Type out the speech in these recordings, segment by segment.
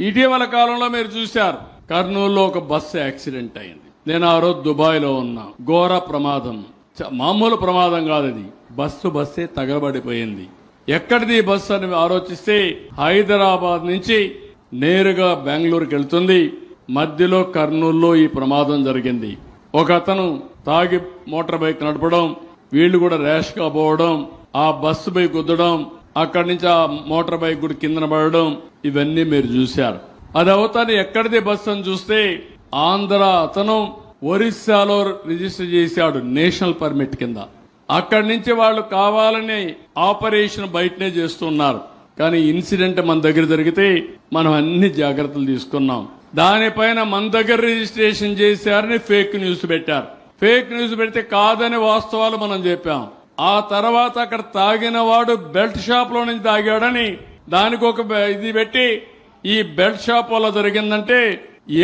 ఇటీవల కాలంలో మీరు చూశారు, కర్నూలులో ఒక బస్సు యాక్సిడెంట్ అయింది. నేను ఆ రోజు దుబాయ్లో ఉన్నా. ఘోర ప్రమాదం, మామూలు ప్రమాదం కాదు అది. బస్సే తగలబడిపోయింది. ఎక్కడిది ఈ బస్సు అని ఆలోచిస్తే హైదరాబాద్ నుంచి నేరుగా బెంగళూరుకి వెళ్తుంది. మధ్యలో కర్నూలులో ఈ ప్రమాదం జరిగింది. ఒక అతను తాగి మోటార్ బైక్ నడపడం, వీళ్లు కూడా ర్యాష్ గా పోవడం, ఆ బస్సు పై గుద్దడం, అక్కడి నుంచి ఆ మోటార్ బైక్ కూడా కిందన పడడం, ఇవన్నీ మీరు చూశారు. అది అవుతాను ఎక్కడిది బస్సు అని చూస్తే ఆంధ్ర అతను ఒరిస్సాలో రిజిస్టర్ చేశాడు నేషనల్ పర్మిట్ కింద. అక్కడి నుంచి వాళ్ళు కావాలని ఆపరేషన్ బయటనే చేస్తున్నారు. కానీ ఇన్సిడెంట్ మన దగ్గర జరిగితే మనం అన్ని జాగ్రత్తలు తీసుకున్నాం. దానిపైన మన దగ్గర రిజిస్ట్రేషన్ చేశారని ఫేక్ న్యూస్ పెట్టారు. ఫేక్ న్యూస్ పెడితే కాదని వాస్తవాలు మనం చెప్పాం. ఆ తర్వాత అక్కడ తాగిన వాడు బెల్ట్ షాప్ లో నుంచి తాగాడని దానికి ఒక ఇది పెట్టి ఈ బెల్ట్ షాప్ వల్ల జరిగిందంటే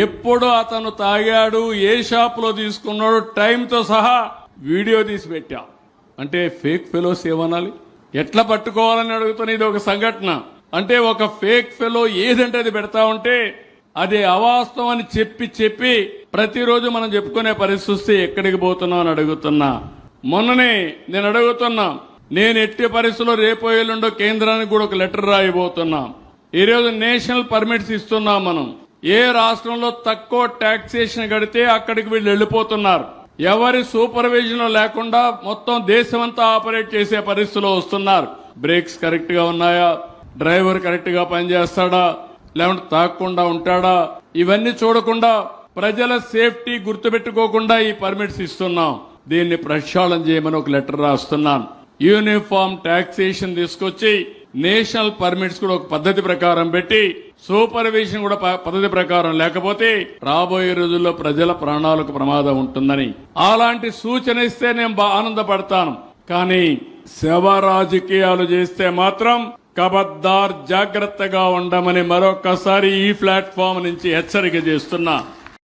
ఎప్పుడు అతను తాగాడు, ఏ షాప్ లో తీసుకున్నాడు, టైంతో సహా వీడియో తీసి పెట్టాం. అంటే ఫేక్ ఫెలోస్ ఏమనాలి, ఎట్లా పట్టుకోవాలని అడుగుతున్న ఇది ఒక సంఘటన. అంటే ఒక ఫేక్ ఫెలో ఏదంటే అది పెడతా ఉంటే అది అవాస్తవం అని చెప్పి ప్రతిరోజు మనం చెప్పుకునే పరిస్థితి ఎక్కడికి పోతున్నాం అని అడుగుతున్నా. మొన్ననే నేను అడుగుతున్నా, నేను ఎట్టి పరిస్థితుల్లో రేపో ఎల్లుండో కేంద్రానికి కూడా ఒక లెటర్ రాయబోతున్నా. ఈరోజు నేషనల్ పర్మిట్స్ ఇస్తున్నాం. మనం ఏ రాష్ట్రంలో తక్కువ టాక్సేషన్ కడితే అక్కడికి వీళ్ళు వెళ్లిపోతున్నారు. ఎవరి సూపర్విజన్ లేకుండా మొత్తం దేశమంతా ఆపరేట్ చేసే పరిస్థితిలో వస్తున్నారు. బ్రేక్స్ కరెక్ట్ గా ఉన్నాయా, డ్రైవర్ కరెక్ట్ గా పనిచేస్తాడా, లేకుంటే తాగకుండా ఉంటాడా, ఇవన్నీ చూడకుండా ప్రజల సేఫ్టీ గుర్తుపెట్టుకోకుండా ఈ పర్మిట్స్ ఇస్తున్నాం. దీన్ని ప్రక్షాళన చేయమని ఒక లెటర్ రాస్తున్నాను. యూనిఫామ్ టాక్సేషన్ తీసుకొచ్చి నేషనల్ పర్మిట్స్ కూడా ఒక పద్ధతి ప్రకారం పెట్టి సూపర్విజన్ కూడా పద్ధతి ప్రకారం లేకపోతే రాబోయే రోజుల్లో ప్రజల ప్రాణాలకు ప్రమాదం ఉంటుందని అలాంటి సూచన ఇస్తే నేను ఆనందపడతాను. కానీ శవ రాజకీయాలు చేస్తే మాత్రం కబద్దార్ జాగ్రత్తగా ఉండమని మరొకసారి ఈ ప్లాట్ఫామ్ నుంచి హెచ్చరిక చేస్తున్నా.